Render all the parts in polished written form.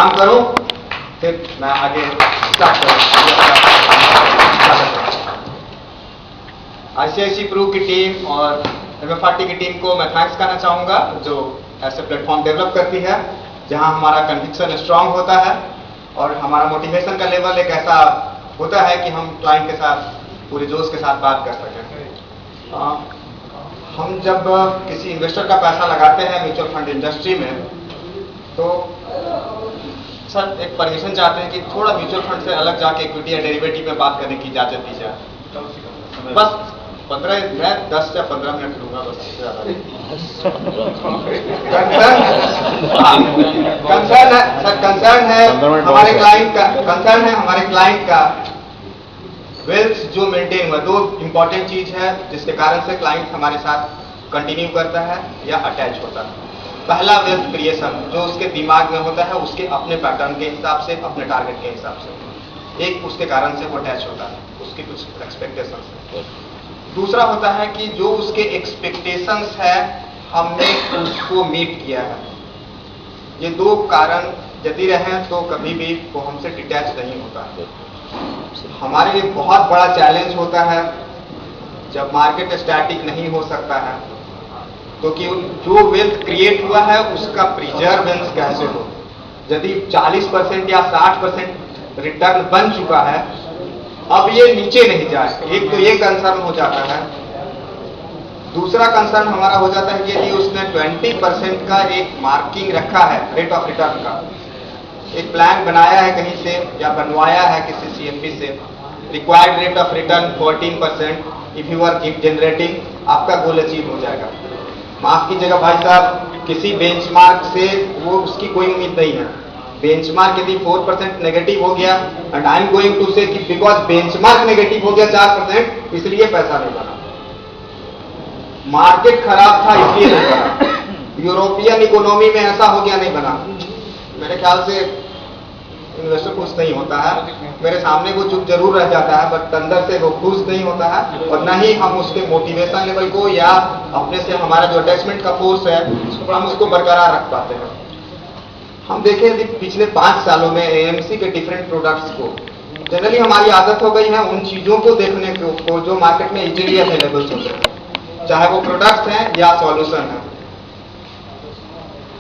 काम करूं, फिर मैं आगे स्टार्ट करूं। ICICI प्रू की टीम और MFRT की टीम को मैं थैंक्स करना चाहूँगा, जो ऐसे प्लेटफॉर्म डेवलप करती है जहां हमारा कन्विक्शन स्ट्रांग होता है और हमारा मोटिवेशन का लेवल एक ऐसा होता है कि हम क्लाइंट के साथ पूरे जोश के साथ बात कर सकें। हम जब किसी इन्वेस्टर का पैसा लगाते हैं म्यूचुअल फंड इंडस्ट्री में, तो सर एक परमिशन चाहते हैं कि थोड़ा म्यूचुअल फंड से अलग जाके इक्विटी या डेरिवेटिव पे बात करने की इजाजत दी जाए। बस 10 या 15 मिनट लूंगा, बस इससे ज्यादा कंसर्न है सर, कंसर्न है हमारे क्लाइंट का वेल्थ जो मेंटेन हुआ। दो इंपॉर्टेंट चीज है जिसके कारण से क्लाइंट हमारे साथ कंटिन्यू करता है या अटैच होता है। पहला वेल्थ क्रिएशन जो उसके दिमाग में होता है, उसके अपने पैटर्न के हिसाब से, अपने टारगेट के हिसाब से, एक उसके कारण से वो अटैच होता है, उसकी कुछ एक्सपेक्टेशंस है। दूसरा होता है कि जो उसके एक्सपेक्टेशंस है हमने उसको मीट किया है। ये दो कारण यदि रहे तो कभी भी वो हमसे डिटैच नहीं होता है। हमारे लिए बहुत बड़ा चैलेंज होता है जब मार्केट स्टैटिक नहीं हो सकता है, तो कि जो वेल्थ क्रिएट हुआ है उसका प्रिजर्वेंस कैसे हो। यदि 40% या 60% रिटर्न बन चुका है, अब ये नीचे नहीं जाए, एक तो ये कंसर्न हो जाता है। दूसरा कंसर्न हमारा हो जाता है कि यदि उसने 20% का एक मार्किंग रखा है रेट ऑफ रिटर्न का, एक प्लान बनाया है कहीं से या बनवाया है किसी CFP से, required rate of return 14%, if you are keep generating, आपका गोल अचीव हो जाएगा। माफ कीजिएगा भाई साहब, किसी बेंचमार्क से वो उसकी कोई उम्मीद नहीं है। बेंचमार्क यदि 4% नेगेटिव हो गया, and I am going to say कि बिकॉज बेंचमार्क नेगेटिव हो गया 4%, इसलिए पैसा नहीं बना। मार्केट खराब था इसलिए नहीं बना। यूरोपियन इकोनॉमी में ऐसा हो गया नहीं बना। मेरे ख्याल से इन्वेस्टर खुश नहीं होता है। मेरे सामने वो चुप जरूर रह जाता है, बट अंदर से वो खुश नहीं होता है, और न ही हम उसके मोटिवेशन लेवल को या अपने से हमारा जो अटैचमेंट का फोर्स है हम उसको बरकरार रख पाते हैं। हम देखें यदि पिछले 5 सालों में AMC के डिफरेंट प्रोडक्ट्स को, जनरली हमारी आदत हो गई है उन चीजों को देखने को जो मार्केट में इजीली अवेलेबल होते हैं, चाहे वो प्रोडक्ट्स हैं या सॉल्यूशन है।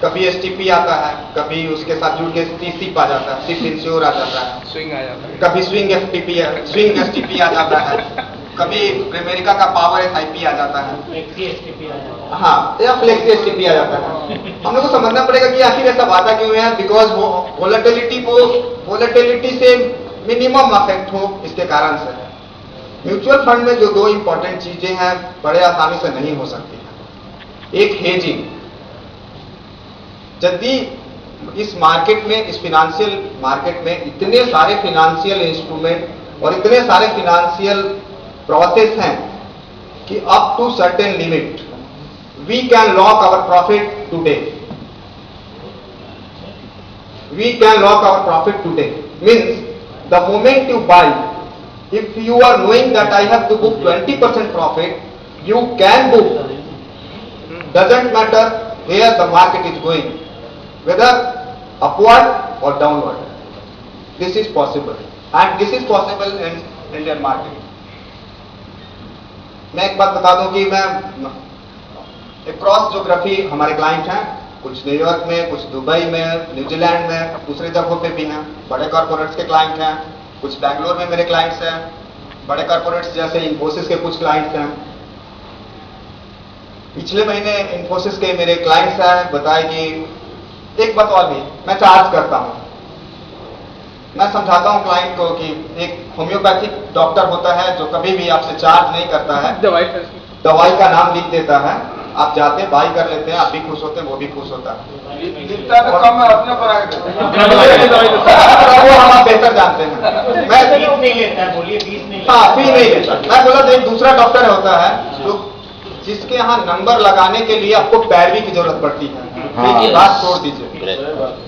कभी STP आता है, कभी उसके साथ जुड़ के SIP आ जाता है, SIP इंश्योर आ जाता है, स्विंग आ जाता है, कभी स्विंग STP आ जाता है, कभी अमेरिका का पावर SIP आ जाता है, हाँ, या फ्लेक्सी STP आ जाता है। हम लोग को समझना पड़ेगा कि आखिर ऐसा आता क्यों है, बिकॉज वो वोलेटिलिटी से मिनिमम अफेक्ट हो, इसके कारण से। म्यूचुअल फंड में जो दो इंपॉर्टेंट चीजें हैं बड़े आसानी से नहीं हो सकती है। एक हेजिंग, यदि इस मार्केट में, इस फिनेंशियल मार्केट में इतने सारे फिनेंशियल इंस्ट्रूमेंट और इतने सारे फिनेंशियल प्रोसेस हैं कि up to certain limit we can lock our profit today. We can lock our profit today. Means the moment you buy, if you are knowing that I have to book 20% profit, you can book. Doesn't matter where the market is going, whether upward or downward. This is possible, and this is possible in Indian market. मैं एक बात बता दूं कि मैं cross geography हमारे client हैं, कुछ न्यूयॉर्क में, कुछ दुबई में, न्यूजीलैंड में, दूसरे जगहों पे भी हैं। बड़े कॉर्पोरेट्स के क्लाइंट हैं, कुछ बैंगलोर में मेरे क्लाइंट्स हैं, बड़े कॉर्पोरेट्स जैसे इन्फोसिस के कुछ क्लाइंट्स हैं। पिछले महीने इन्फोसिस के मेरे क्लाइंट्स हैं, बताए कि एक बात और भी, मैं चार्ज करता हूं। मैं समझाता हूं क्लाइंट को कि एक होम्योपैथिक डॉक्टर होता है जो कभी भी आपसे चार्ज नहीं करता है, दवाई का नाम लिख देता है, आप जाते हैं, बाई कर लेते हैं, आप भी खुश होते हैं, वो भी खुश होता है। जितना कम है अपने पर वो हम आप बेहतर जानते हैं। मैं फीस नहीं लेता, बोलिए फीस नहीं, हाँ फीस नहीं लेता। मैं बोला एक दूसरा डॉक्टर होता है जो जिसके यहाँ नंबर लगाने के लिए आपको पैरवी की जरूरत पड़ती है। फी की बात छोड़ दीजिए,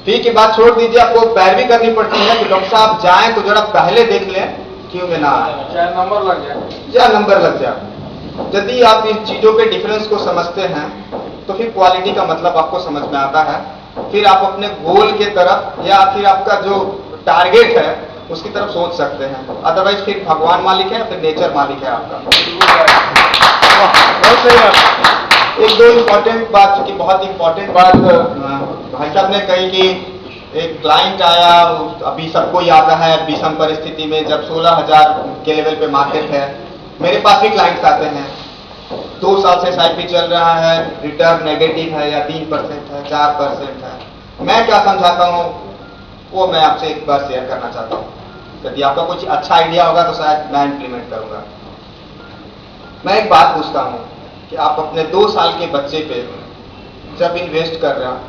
फी की बात छोड़ दीजिए, आपको पैरवी करनी पड़ती है कि डॉक्टर साहब जाएं तो जरा पहले देख लें क्यों में ना आए, नंबर लग जाए या नंबर लग जाए। यदि आप इन चीजों के डिफरेंस को समझते हैं तो फिर क्वालिटी का मतलब आपको समझ में आता है फिर आप अपने गोल के तरफ या फिर आपका जो टारगेट है उसकी तरफ सोच सकते हैं। अदरवाइज फिर भगवान मालिक है, फिर नेचर मालिक है आपका। बहुत सही बात। एक दो इम्पोर्टेंट बात, की बहुत इम्पोर्टेंट बात भाई साहब ने कही कि एक क्लाइंट आया, अभी सबको याद है विषम परिस्थिति में जब 16,000 के लेवल पे मार्केट है, मेरे पास भी क्लाइंट्स आते हैं 2 साल से SIP चल रहा है, रिटर्न नेगेटिव है या 3% है, 4% है। मैं क्या समझाता हूँ वो मैं आपसे एक बार शेयर करना चाहता हूँ। यदि आपका कुछ अच्छा आइडिया होगा तो शायद मैं इम्प्लीमेंट करूंगा। मैं एक बात पूछता हूँ कि आप अपने 2 साल के बच्चे पे जब इन्वेस्ट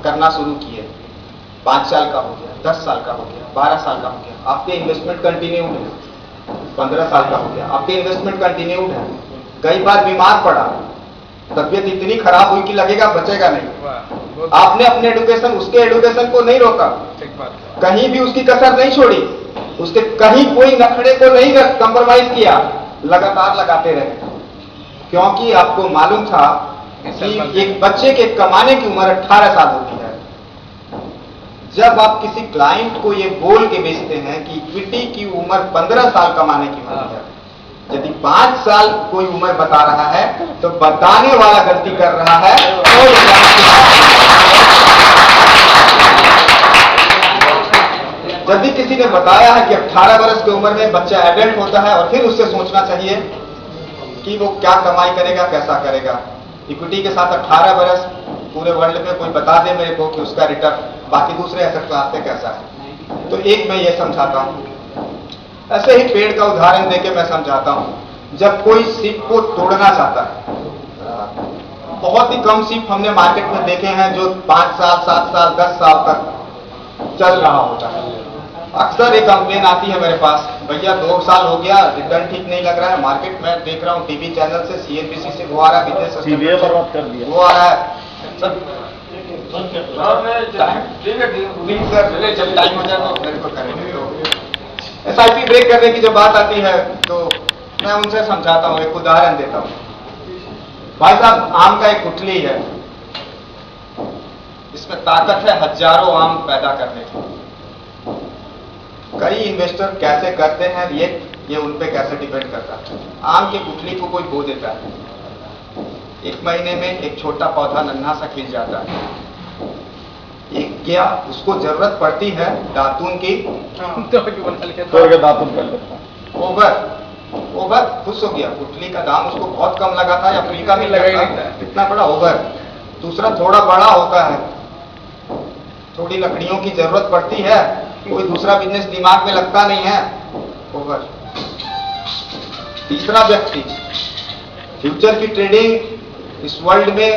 करना शुरू किए, 5 साल का हो गया, 10 साल का हो गया, 12 साल का हो गया, आपके इन्वेस्टमेंट कंटिन्यूड है, 15 साल का हो गया, आपके इन्वेस्टमेंट कंटिन्यूड है। कई बार बीमार पड़ा, तबीयत इतनी खराब हुई कि लगेगा बचेगा नहीं। आपने अपने एडुकेशन, उसके एडुकेशन को नहीं रोका, कहीं भी उसकी कसर नहीं छोड़ी, उसके कहीं कोई नखड़े को नहीं कंप्रोमाइज किया, लगातार लगाते रहे, क्योंकि आपको मालूम था कि एक बच्चे के कमाने की उम्र 18 साल होती है। जब आप किसी क्लाइंट को ये बोल के बेचते हैं कि इक्विटी की उम्र 15 साल कमाने की होती है, यदि 5 साल कोई उम्र बता रहा है तो बताने वाला गलती कर रहा है। यदि किसी ने बताया है कि 18 वर्ष की उम्र में बच्चा एडल्ट होता है और फिर उससे सोचना चाहिए कि वो क्या कमाई करेगा, कैसा करेगा। इक्विटी के साथ 18 वर्ष पूरे वर्ल्ड में कोई बता दे मेरे को कि उसका रिटर्न बाकी दूसरे एसेट क्लास से कैसा है। तो एक मैं ये समझाता हूँ, ऐसे ही पेड़ का उदाहरण देके मैं समझाता हूँ। जब कोई सीप को तोड़ना चाहता है, बहुत ही कम सीप हमने मार्केट में देखे हैं जो 5 साल, 7 साल, 10 साल तक चल रहा होता है। अक्सर एक कंप्लेन आती है मेरे पास, भैया 2 साल हो गया, रिटर्न ठीक नहीं लग रहा है, मार्केट में देख रहा हूँ टीवी चैनल से, CNBC से वो आ रहा है, विदेश से वो आ रहा है। टाइम हो जाए तो मेरे को करेंगे। SIP ब्रेक करने की जब बात आती है तो मैं उनसे समझाता हूँ, एक उदाहरण देता हूँ। भाई साहब, आम का एक गुठली है, इसमें ताकत है हजारों आम पैदा करने की। कई इन्वेस्टर कैसे करते हैं ये उन पे कैसे डिपेंड करता है। आम की गुठली को कोई बो देता है, 1 महीने में एक छोटा पौधा नन्हा सा खिल जाता है। एक क्या उसको जरूरत पड़ती है दातून की, ओवर खुश हो गया। गुठली का दाम उसको बहुत कम लगा था या फ्री का भी लगा, इतना बड़ा ओवर। दूसरा थोड़ा बड़ा होता है, थोड़ी लकड़ियों की जरूरत पड़ती है, कोई दूसरा बिजनेस दिमाग में लगता नहीं है, ओवर। तीसरा व्यक्ति, फ्यूचर की ट्रेडिंग इस वर्ल्ड में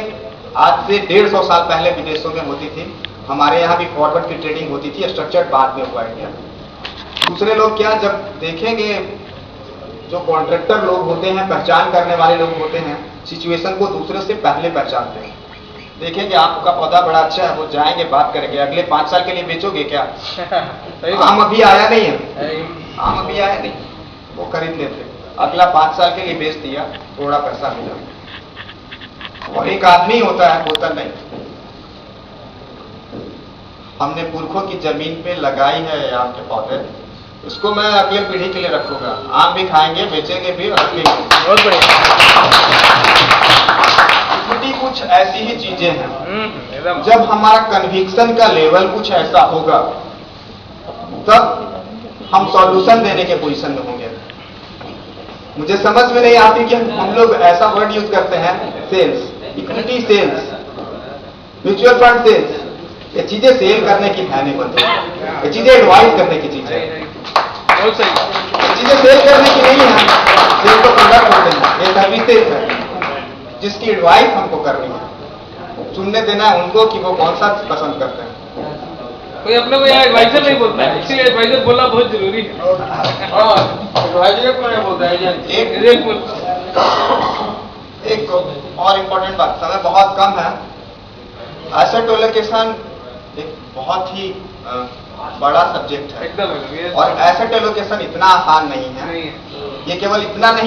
आज से 150 साल पहले विदेशों में होती थी, हमारे यहाँ भी फॉरवर्ड की ट्रेडिंग होती थी, स्ट्रक्चर्ड बाद में हुआ इंडिया। दूसरे लोग क्या, जब देखेंगे जो कॉन्ट्रैक्टर लोग होते हैं, पहचान करने वाले लोग होते हैं, सिचुएशन को दूसरे से पहले पहचानते हैं। देखेंगे आपका पौधा बड़ा अच्छा है, वो जाएंगे बात करेंगे, अगले 5 साल के लिए बेचोगे क्या? आम अभी आया नहीं है, आम अभी आया नहीं, वो खरीद लेते, अगला 5 साल के लिए बेच दिया, थोड़ा पैसा मिला। और एक आदमी होता है, बोतल नहीं, हमने पुरखों की जमीन पे लगाई है आम के पौधे, इसको मैं अगले पीढ़ी के लिए रखूंगा, आम भी खाएंगे, बेचेंगे भी और रखेंगे। बहुत बढ़िया। कुछ ऐसी ही चीजें हैं, जब हमारा कन्विक्शन का लेवल कुछ ऐसा होगा तब हम सॉल्यूशन देने के पोजीशन में होंगे। मुझे समझ में नहीं आती कि हम लोग ऐसा वर्ड यूज करते हैं, sales, equity sales, mutual fund sales. ये चीजें सेल करने की है नहीं बनती, ये चीजें एडवाइस करने की चीज है। बहुत सही। ये चीजें सेल करने की नहीं है, सेल तो प्रोडक्ट होते हैं, ये सर्विसेज है जिसकी एडवाइस हमको करनी है, चुनने देना है उनको कि वो कौन सा पसंद करते हैं। कोई अपने को यहाँ एडवाइजर नहीं बोलता है, इसलिए एडवाइजर बोलना बहुत जरूरी है। एडवाइजर को नहीं बोलता है, एक और इम्पोर्टेंट बात, समय बहुत कम है। एसेट एलोकेशन एक बहुत ही बड़ा सब्जेक्ट है, एकदम और एसेट एलोकेशन इतना आसान नहीं है। ये केवल इतना नहीं